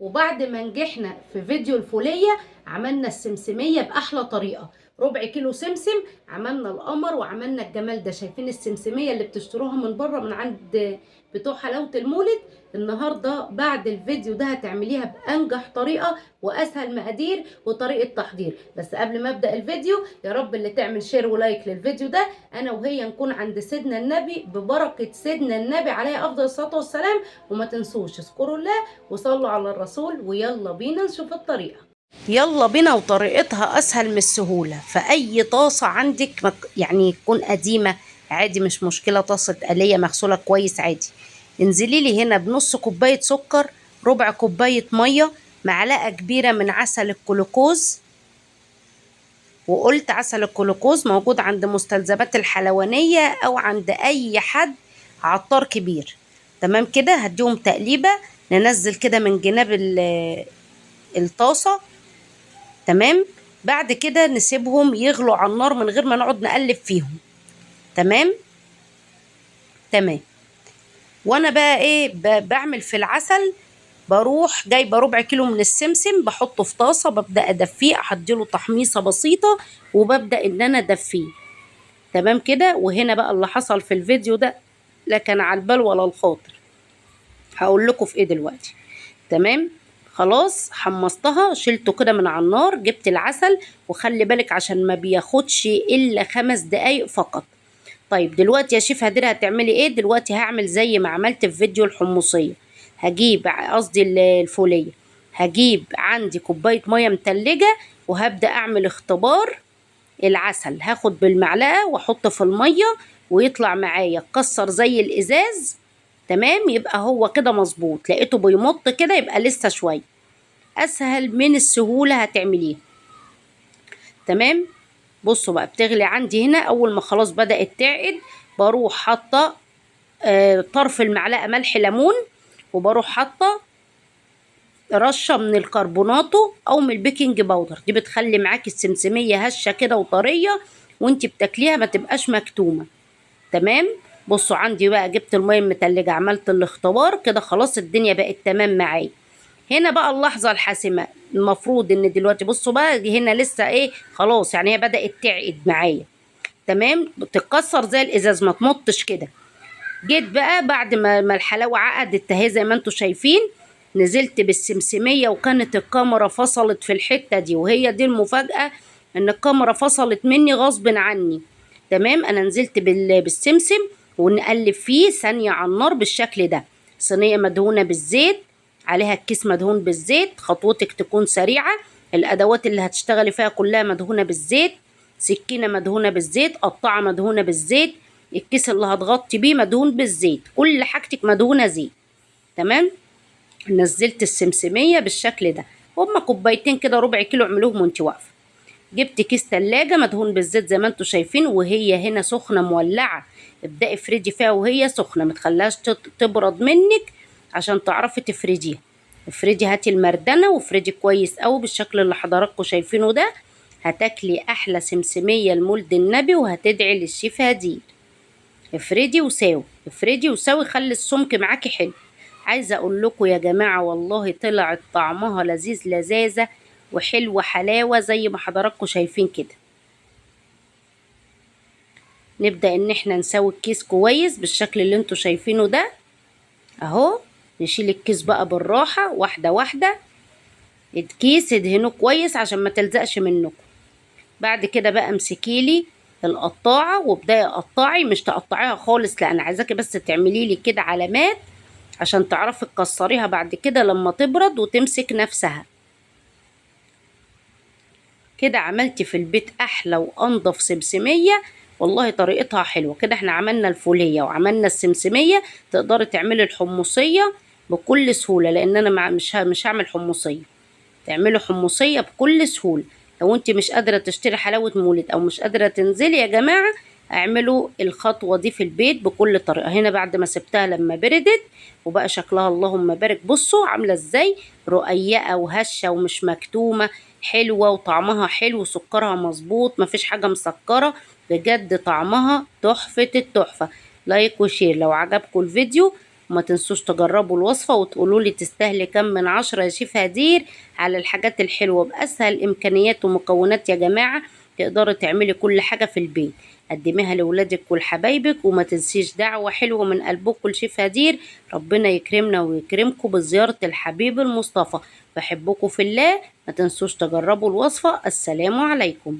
وبعد ما نجحنا في فيديو الفولية عملنا السمسمية بأحلى طريقة. ربع كيلو سمسم، عملنا القمر وعملنا الجمال ده. شايفين السمسمية اللي بتشتروها من بره من عند بتوع حلاوة المولد؟ النهاردة بعد الفيديو ده هتعمليها بأنجح طريقة وأسهل مقادير وطريقة تحضير. بس قبل ما أبدأ الفيديو، يا رب اللي تعمل شير ولايك للفيديو ده، أنا وهي نكون عند سيدنا النبي ببركة سيدنا النبي عليه أفضل الصلاة والسلام. وما تنسوش اذكروا الله وصلوا على الرسول، ويلا بينا نشوف الطريقة. يلا بينا. وطريقتها اسهل من السهولة. فاي طاسة عندك يعني تكون قديمة عادي، مش مشكلة، طاسة آلية مغسولة كويس عادي. انزلي لي هنا بنص كوباية سكر، ربع كوباية مية، معلقة كبيرة من عسل الكلوكوز. وقلت عسل الكلوكوز موجود عند مستلزمات الحلوانية او عند اي حد عطار كبير. تمام كده. هديهم تقليبة، ننزل كده من جناب الطاسة. تمام. بعد كده نسيبهم يغلوا على النار من غير ما نقعد نقلب فيهم. تمام. وانا بقى ايه بعمل في العسل؟ بروح جايبه ربع كيلو من السمسم، بحطه في طاسه، ببدا ادفيه، احضله تحميصه بسيطه وببدا ان انا ادفيه. تمام كده. وهنا بقى اللي حصل في الفيديو ده لا كان على البال ولا الخاطر. هقول لكم في ايه دلوقتي. تمام. خلاص حمصتها، شلته كده من على النار، جبت العسل. وخلي بالك عشان ما بياخدش الا 5 دقايق فقط. طيب دلوقتي يا شيف هدير هتعملي ايه؟ دلوقتي هعمل زي ما عملت في فيديو الحمصية. هجيب قصدي الفولية. هجيب عندي كوباية مية متلجة وهبدأ اعمل اختبار العسل. هاخد بالمعلقة واحط في المية ويطلع معايا كسر زي الازاز. تمام. يبقى هو كده مظبوط. لقيته بيمط كده يبقى لسه شوية. اسهل من السهولة هتعمليها. تمام. بصوا بقى، بتغلي عندي هنا. اول ما خلاص بدأت تعقد بروح حاطه طرف المعلقه ملح ليمون، وبروح حاطه رشه من الكربوناتو او من البيكنج باودر. دي بتخلي معاكي السمسميه هشه كده وطريه، وانتي بتاكليها ما تبقاش مكتومه. تمام. بصوا عندي بقى جبت الميه المتلجه، عملت الاختبار كده خلاص، الدنيا بقت تمام معايا. هنا بقى اللحظة الحاسمة. المفروض ان دلوقتي بصوا بقى هنا لسه ايه، خلاص يعني هي بدأت تعقد معايا. تمام. بتتكسر زي الازاز، ما تمطش كده. جيت بقى بعد ما الحلاوة عقدت اهي زي ما انتوا شايفين، نزلت بالسمسمية وكانت الكاميرا فصلت في الحتة دي. وهي دي المفاجأة، ان الكاميرا فصلت مني غصب عني. تمام. انا نزلت بالسمسم ونقلب فيه ثانية على النار بالشكل ده. صينية مدهونة بالزيت، عليها الكيس مدهون بالزيت. خطوتك تكون سريعة. الادوات اللي هتشتغلي فيها كلها مدهونة بالزيت. سكينة مدهونة بالزيت، قطعة مدهونة بالزيت، الكيس اللي هتغطي بيه مدهون بالزيت، كل حاجتك مدهونة زيت. تمام. نزلت السمسمية بالشكل ده. هما كوبايتين كده، ربع كيلو، اعملوهم وانت واقفة. جبت كيس تلاجة مدهون بالزيت زي ما انتوا شايفين، وهي هنا سخنة مولعة. ابدأي افردي فيها وهي سخنة، متخليهاش تبرد منك عشان تعرفي تفرديها. افردي، هاتي المردنة وافردي كويس قوي بالشكل اللي حضراتكم شايفينه ده. هتاكلي احلى سمسمية لمولد النبي وهتدعي للشيف هدير. افردي وساوي، افردي وساوي، خلي السمك معاكي حلو. عايزه اقول لكم يا جماعه والله طلعت طعمها لذيذ لذاذه وحلوه حلاوه زي ما حضراتكم شايفين كده. نبدا ان احنا نسوي الكيس كويس بالشكل اللي انتوا شايفينه ده اهو. نشيل الكيس بقى بالراحه واحده واحده. الكيس ادهنه كويس عشان ما تلزقش منكم. بعد كده بقى امسكيلي القطاعه وابداي قطعي، مش تقطعيها خالص، لا انا عايزاكي بس تعملي لي كده علامات عشان تعرفي تكسريها بعد كده لما تبرد وتمسك نفسها. كده عملتي في البيت احلى وانضف سمسمية. والله طريقتها حلوة كده. احنا عملنا الفولية وعملنا السمسمية، تقدري تعملي الحمصية بكل سهولة، لان انا مش هعمل حمصية. تعملي حمصية بكل سهولة. لو انت مش قادرة تشتري حلاوة مولد او مش قادرة تنزلي يا جماعة، اعملوا الخطوة دي في البيت بكل طريقة. هنا بعد ما سبتها لما بردت وبقى شكلها اللهم بارك، بصوا عاملة ازاي، رقيقة وهشة ومش مكتومة، حلوة وطعمها حلو وسكرها مظبوط، مفيش حاجة مسكرة. بجد طعمها تحفة التحفة. لايك وشير لو عجبكم الفيديو. وما تنسوش تجربوا الوصفة وتقولوا لي تستاهلي كم من 10 يا شيف هدير على الحاجات الحلوة بأسهل إمكانيات ومكونات. يا جماعة تقدري تعملي كل حاجة في البيت، قدميها لولادك ولحبايبك، وما تنسيش دعوة حلوة من قلبكم لشيف هدير. ربنا يكرمنا ويكرمكم بزيارة الحبيب المصطفى. بحبكم في الله، ما تنسوش تجربوا الوصفة. السلام عليكم.